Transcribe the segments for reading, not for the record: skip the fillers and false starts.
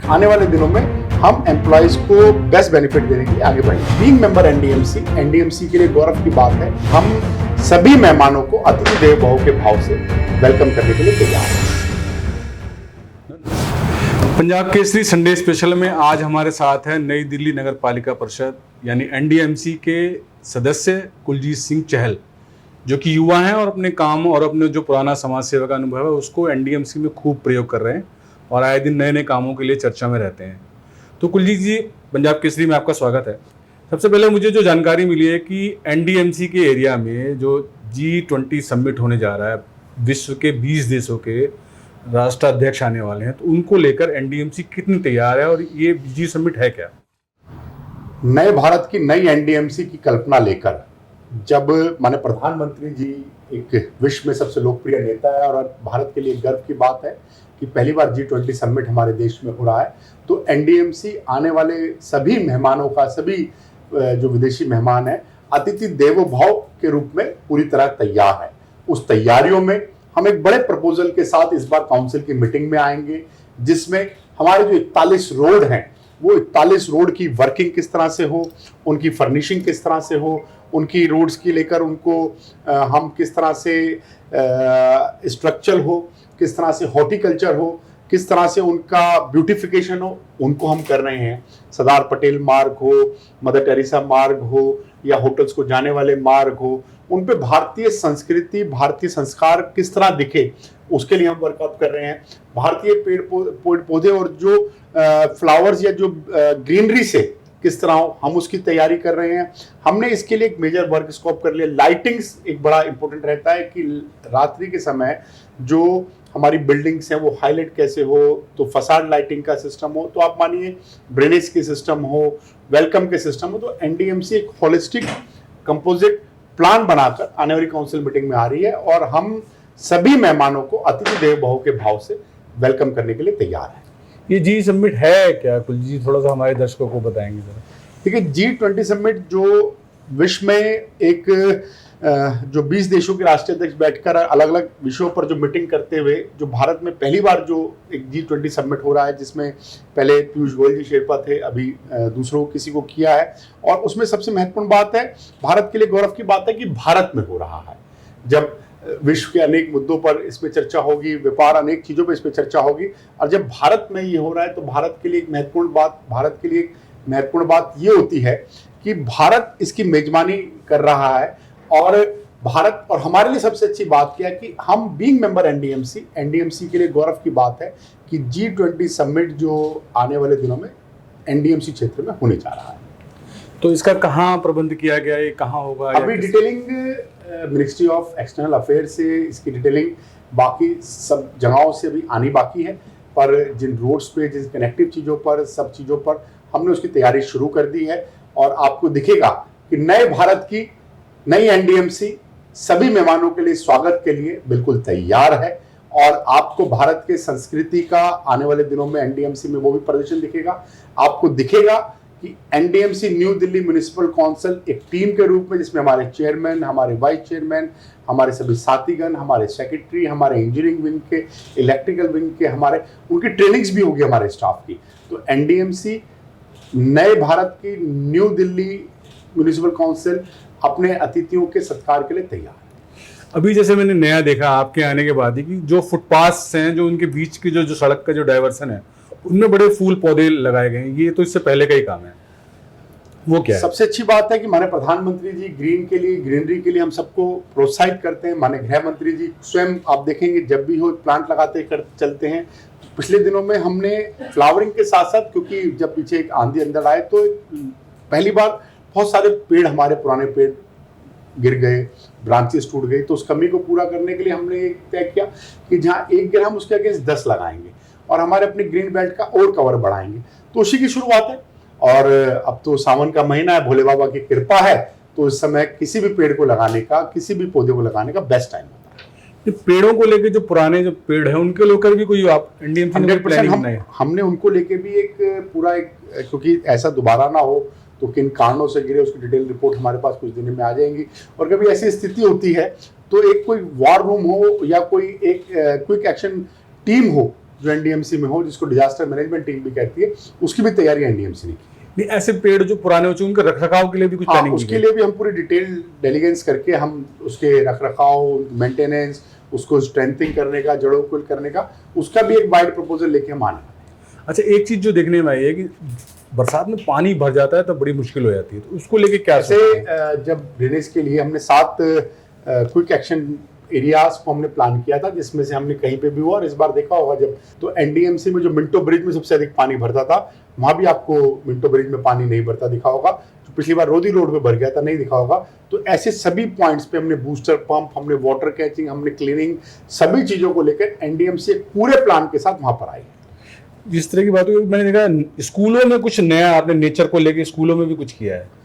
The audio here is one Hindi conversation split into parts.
आने वाले दिनों में हम एम्प्लॉयज को बेस्ट बेनिफिट देने के लिए आगे बढ़ेंगे। बीइंग मेंबर एनडीएमसी के लिए गौरव की बात है। हम सभी मेहमानों को अतिथि देवो भव के भाव से वेलकम करने के लिए तैयार हैं। पंजाब केसरी संडे स्पेशल में आज हमारे साथ है नई दिल्ली नगर पालिका परिषद यानी एनडीएमसी के सदस्य कुलजीत सिंह चहल, जो कि युवा हैं और अपने काम और अपने जो पुराना समाज सेवा का अनुभव है उसको एनडीएमसी में खूब प्रयोग कर रहे हैं और आए दिन नए नए कामों के लिए चर्चा में रहते हैं। तो कुलजीत जी, पंजाब केसरी में आपका स्वागत है। सबसे पहले मुझे जो जानकारी मिली है कि एनडीएमसी के एरिया में जो G20 समिट होने जा रहा है, विश्व के 20 देशों के राष्ट्राध्यक्ष आने वाले हैं, तो उनको लेकर एनडीएमसी कितनी तैयार है और ये जी समिट है क्या? नए भारत की नई एनडीएमसी की कल्पना लेकर जब माननीय प्रधानमंत्री जी, एक विश्व में सबसे लोकप्रिय नेता है और भारत के लिए गर्व की बात है कि पहली बार G20 समिट हमारे देश में हो रहा है, तो एनडीएमसी आने वाले सभी मेहमानों का, सभी जो विदेशी मेहमान हैं, अतिथि देवो भव के रूप में पूरी तरह तैयार है। उस तैयारियों में हम एक बड़े प्रपोजल के साथ इस बार काउंसिल की मीटिंग में आएंगे, जिसमें हमारे जो 41 रोड हैं, वो 41 रोड की वर्किंग किस तरह से हो, उनकी फर्निशिंग किस तरह से हो, उनकी रोड्स की लेकर उनको हम किस तरह से स्ट्रक्चर हो, किस तरह से हॉर्टिकल्चर हो, किस तरह से उनका ब्यूटिफिकेशन हो, उनको हम कर रहे हैं। सरदार पटेल मार्ग हो, मदर टेरेसा मार्ग हो, या होटल्स को जाने वाले मार्ग हो, उन पे भारतीय संस्कृति, भारतीय संस्कार किस तरह दिखे, उसके लिए हम वर्कआउट कर रहे हैं। भारतीय पेड़ पौधे और जो फ्लावर्स या जो ग्रीनरी से किस तरह हो, हम उसकी तैयारी कर रहे हैं। हमने इसके लिए एक मेजर वर्क स्कोप कर लिया। लाइटिंग्स एक बड़ा इंपॉर्टेंट रहता है कि रात्रि के समय जो हमारी बिल्डिंग्स हैं वो हाईलाइट कैसे हो, तो फसाड लाइटिंग का सिस्टम हो, तो आप मानिए ड्रेनेज के सिस्टम हो, वेलकम के सिस्टम हो। तो एनडीएमसी एक होलिस्टिक कंपोजिट प्लान बनाकर आने वाली काउंसिल मीटिंग में आ रही है और हम सभी मेहमानों को अतिथि देवो भव के भाव से वेलकम करने के लिए तैयार है। ये जी समिट है क्या कुलजीत जी, थोड़ा सा हमारे दर्शकों को बताएंगे जरा? देखिए, G20 समिट जो विश्व में एक जो 20 देशों के राष्ट्रीय अध्यक्ष बैठकर अलग अलग विषयों पर जो मीटिंग करते हुए, जो भारत में पहली बार जो एक G20 समिट हो रहा है, जिसमें पहले पीयूष गोयल जी शेरपा थे, अभी दूसरों किसी को किया है, और उसमें सबसे महत्वपूर्ण बात है, भारत के लिए गौरव की बात है कि भारत में हो रहा है। जब विश्व के अनेक मुद्दों पर इस पे चर्चा होगी, व्यापार अनेक चीज़ों पर इस पे चर्चा होगी, और जब भारत में ये हो रहा है तो भारत के लिए एक महत्वपूर्ण बात ये होती है कि भारत इसकी मेजबानी कर रहा है। और भारत, और हमारे लिए सबसे अच्छी बात क्या है कि हम बीइंग मेंबर एनडीएमसी के लिए गौरव की बात है कि G20 समिट जो आने वाले दिनों में एनडीएमसी क्षेत्र में होने जा रहा है। तो इसका कहाँ प्रबंध किया गया है, कहाँ होगा? अभी detailing ministry of external affair से इसकी डिटेलिंग बाकी सब जगहों से अभी आनी बाकी है, पर जिन रोड्स पे, जिन कनेक्टिव चीज़ों पर, सब चीज़ों पर हमने उसकी तैयारी शुरू कर दी है। और आपको दिखेगा कि नए भारत की नई एनडीएमसी सभी मेहमानों के लिए स्वागत के लिए बिल्कुल तैयार है। और आपको भारत के संस्कृति का आने वाले दिनों में एनडीएमसी में वो भी प्रदर्शन दिखेगा। आपको दिखेगा कि NDMC new Delhi municipal council एक टीम के रूप में, जिसमें हमारे चेयरमैन, हमारे वाइस चेयरमैन, हमारे सभी साथीगण, हमारे सेक्रेटरी, हमारे इंजीनियरिंग विंग के, इलेक्ट्रिकल विंग के, हमारे उनकी ट्रेनिंग्स भी होगी हमारे स्टाफ की। तो एनडीएमसी नए भारत की न्यू दिल्ली म्युनिसिपल काउंसिल अपने अतिथियों के सत्कार के लिए तैयार है। अभी जैसे मैंने नया देखा आपके आने के बाद ही कि जो फुटपाथ्स हैं, जो उनके बीच की जो सड़क का जो डाइवर्सन है, उनमें बड़े फूल पौधे लगाए गए हैं। ये तो इससे पहले का ही काम है, वो क्या है? सबसे अच्छी बात है कि माननीय प्रधानमंत्री जी ग्रीन के लिए, ग्रीनरी के लिए हम सबको प्रोत्साहित करते हैं। माननीय गृह मंत्री जी स्वयं, आप देखेंगे जब भी हो प्लांट लगाते चलते हैं। पिछले दिनों में हमने फ्लावरिंग के साथ साथ, क्योंकि जब पीछे एक आंधी अंदर आए तो पहली बार बहुत सारे पेड़, हमारे पुराने पेड़ गिर गए, ब्रांचेस टूट गई, तो उस कमी को पूरा करने के लिए हमने तय किया कि जहाँ एक गिरा हम उसके अगेंस्ट 10 लगाएंगे और हमारे अपने ग्रीन बेल्ट का और कवर बढ़ाएंगे। तो उसी की शुरुआत है। और अब तो सावन का महीना है, भोले बाबा की कृपा है, तो इस समय किसी भी पेड़ को लगाने का, किसी भी पौधे को लगाने का बेस्ट टाइम होता है। पेड़ों को लेकर जो पुराने जो पेड़ हैं उनके लेकर भी कोई आप एनडीएमसी ने प्लानिंग बनाई? हमने उनको लेके भी एक पूरा एक, क्योंकि ऐसा दोबारा ना हो तो किन कारणों से गिरे उसकी डिटेल रिपोर्ट हमारे पास कुछ दिन में आ जाएंगी। और कभी ऐसी स्थिति होती है तो एक कोई वॉर रूम हो या कोई एक क्विक एक्शन टीम हो जो एनडीएमसी में हो, जिसको डिजास्टर मैनेजमेंट टीम भी कहती है, उसकी भी तैयारी एनडीएमसी ने की है। नहीं, ऐसे पेड़ जो पुराने हो चुके उनके रखरखाव के लिए भी कुछ हाँ, प्लानिंग उसके लिए भी हम पूरी डिटेल डेलीगेंस करके हम उसके रखरखाव, मेंटेनेंस, उसको स्ट्रेंथिंग करने का, जड़ों को करने का, उसका भी एक वाइड प्रपोजल लेके हम आने वाले हैं। अच्छा, एक चीज जो देखने में आई है कि बरसात में पानी भर जाता है तो बड़ी मुश्किल हो जाती है, तो उसको लेके क्या ऐसे जब ड्रेनेज के लिए हमने 7 क्विक एक्शन एरियाज को हमने प्लान किया था, जिसमें से हमने कहीं पे भी हुआ, और इस बार देखा होगा जब तो एनडीएमसी में जो मिंटो ब्रिज में सबसे अधिक पानी भरता था, वहां भी आपको मिंटो ब्रिज में पानी नहीं भरता दिखा होगा। जो पिछली बार रोदी रोड पे भर गया था, नहीं दिखा होगा। तो ऐसे सभी पॉइंट्स पे हमने बूस्टर पंप, हमने वाटर कैचिंग, हमने क्लीनिंग, सभी चीजों को लेकर एनडीएमसी पूरे प्लान के साथ वहां पर आई। जिस तरह की बात हुई, मैंने देखा स्कूलों में कुछ नया आपने नेचर को लेके स्कूलों में भी कुछ किया है।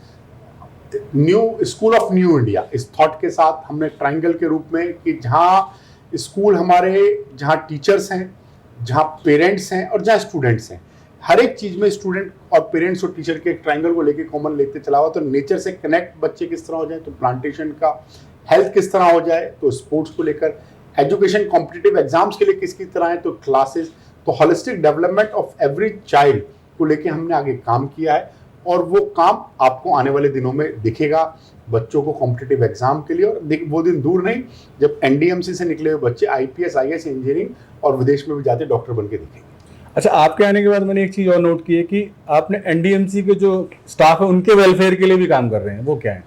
New school of new India, इस थॉट के साथ हमने ट्रायंगल के रूप में कि जहाँ स्कूल हमारे, जहाँ टीचर्स हैं, जहाँ पेरेंट्स हैं और जहाँ स्टूडेंट्स हैं, हर एक चीज में स्टूडेंट और पेरेंट्स और टीचर के एक ट्रायंगल को लेके कॉमन लेते चला हुआ। तो नेचर से कनेक्ट बच्चे किस तरह हो जाए, तो प्लांटेशन का, हेल्थ किस तरह हो जाए, तो स्पोर्ट्स को लेकर, एजुकेशन कॉम्पिटिटिव एग्जाम्स के लिए किसकी तरह है, तो क्लासेस, तो holistic development of every child को लेके हमने आगे काम किया है। और वो काम आपको आने वाले दिनों में दिखेगा बच्चों को कॉम्पिटिटिव एग्जाम के लिए। और वो दिन दूर नहीं जब एनडीएमसी से निकले हुए बच्चे आईपीएस, आईएएस, इंजीनियरिंग और विदेश में भी जाते डॉक्टर बन के दिखेंगे। अच्छा, आपके आने के बाद मैंने एक चीज और नोट की है कि आपने एनडीएमसी के जो स्टाफ है उनके वेलफेयर के लिए भी काम कर रहे हैं, वो क्या है?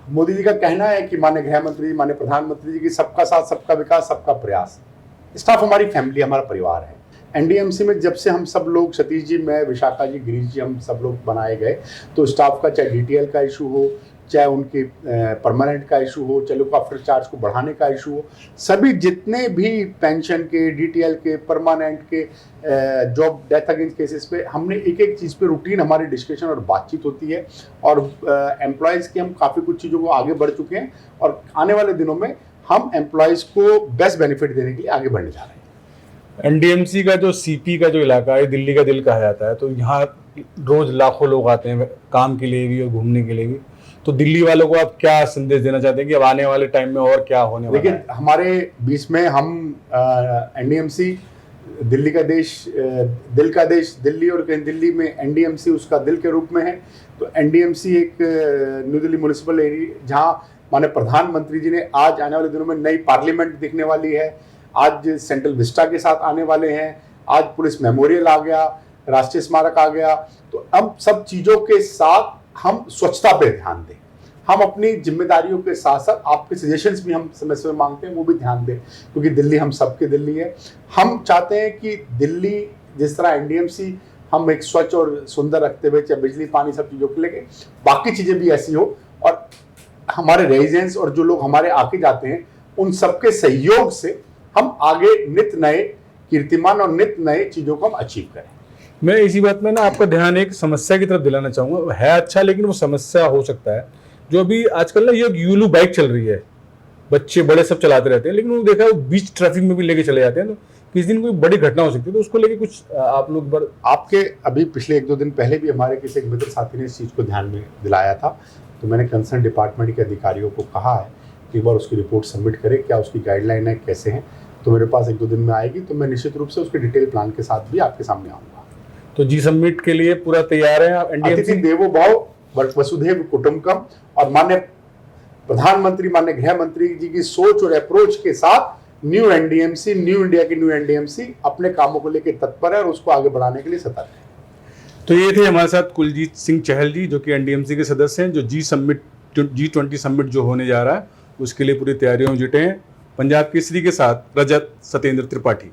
मोदी जी का कहना है कि माननीय गृह मंत्री जी, माननीय प्रधानमंत्री जी की सबका साथ, सबका विकास, सबका प्रयास। स्टाफ हमारी फैमिली, हमारा परिवार है। एनडीएमसी में जब से हम सब लोग, सतीश जी, मैं, विशाखा जी, गिरीश जी, हम सब लोग बनाए गए, तो स्टाफ का चाहे डीटीएल का इशू हो, चाहे उनके परमानेंट का इशू हो, चाहे लुक आफ्टर चार्ज को बढ़ाने का इशू हो, सभी जितने भी पेंशन के, डीटीएल के, परमानेंट के, जॉब डेथ अगेंस्ट केसेस पे, हमने एक एक चीज़ पे रूटीन हमारी डिस्कशन और बातचीत होती है। और एम्प्लॉयज़ की हम काफ़ी कुछ चीज़ों को आगे बढ़ चुके हैं और आने वाले दिनों में हम एम्प्लॉयज़ को बेस्ट बेनिफिट देने के लिए आगे बढ़ने जा रहे हैं। एनडीएमसी का जो सीपी का जो इलाका है, दिल्ली का दिल कहा जाता है, तो यहाँ रोज लाखों लोग आते हैं काम के लिए भी और घूमने के लिए भी। तो दिल्ली वालों को आप क्या संदेश देना चाहते हैं कि अब आने वाले टाइम में और क्या होने वाला है? देखिए, हमारे बीच में हम एनडीएमसी दिल्ली का देश, दिल का देश दिल्ली, और दिल्ली में एनडीएमसी उसका दिल के रूप में है। तो एनडीएमसी एक न्यू दिल्ली म्युनिसिपल एरिया, जहाँ माननीय प्रधानमंत्री जी ने आज आने वाले दिनों में नई पार्लियामेंट दिखने वाली है, आज सेंट्रल विस्टा के साथ आने वाले हैं, आज पुलिस मेमोरियल आ गया, राष्ट्रीय स्मारक आ गया। तो अब सब चीज़ों के साथ हम स्वच्छता पे ध्यान दें, हम अपनी जिम्मेदारियों के साथ साथ आपके सजेशंस भी हम समय समय मांगते हैं, वो भी ध्यान दें, क्योंकि दिल्ली हम सबके दिल्ली है। हम चाहते हैं कि दिल्ली जिस तरह एनडीएमसी हम एक स्वच्छ और सुंदर रखते हुए, चाहे बिजली, पानी, सब चीज़ों को लेके बाकी चीज़ें भी ऐसी हो, और हमारे रेजिडेंट्स और जो लोग हमारे आके जाते हैं उन सबके सहयोग से हम आगे नित नए कीर्तिमान और नित नए चीज़ों को हम अचीव करें। मैं इसी बात में ना आपका ध्यान एक समस्या की तरफ दिलाना चाहूँगा। है अच्छा, लेकिन वो समस्या हो सकता है जो अभी आजकल ना ये यूलू बाइक चल रही है, बच्चे बड़े सब चलाते रहते हैं, लेकिन वो देखा वो बीच ट्रैफिक में भी लेके चले जाते हैं, तो किसी दिन कोई बड़ी घटना हो सकती है। तो उसको लेके कुछ आप लोग आपके अभी पिछले 1-2 दिन पहले भी हमारे किसी एक मित्र साथी ने इस चीज़ को ध्यान में दिलाया था। तो मैंने कंसर्न डिपार्टमेंट के अधिकारियों को कहा है कि एक बार उसकी रिपोर्ट सबमिट करें, क्या उसकी गाइडलाइन है, कैसे हैं। तो मेरे पास 1-2 दिन में आएगी, तो मैं निश्चित रूप से उसके डिटेल प्लान के साथ भी आपके सामने आऊँगा। तो जी समिट के लिए पूरा तैयार है आप? अतिथि देवो भव वसुधैव कुटुंबकम, और माननीय प्रधानमंत्री, माननीय गृह मंत्री जी की सोच और अप्रोच के साथ न्यू एनडीएमसी, न्यू इंडिया की न्यू एनडीएमसी अपने कामों को लेकर तत्पर है और उसको आगे बढ़ाने के लिए सतर्क है। तो ये थे हमारे साथ कुलजीत सिंह चहल जी, जो कि एनडीएमसी के सदस्य हैं, जो G20 समिट जो होने जा रहा है उसके लिए पूरी तैयारियों में जुटे हैं। पंजाब केसरी के साथ रजत सत्येंद्र त्रिपाठी।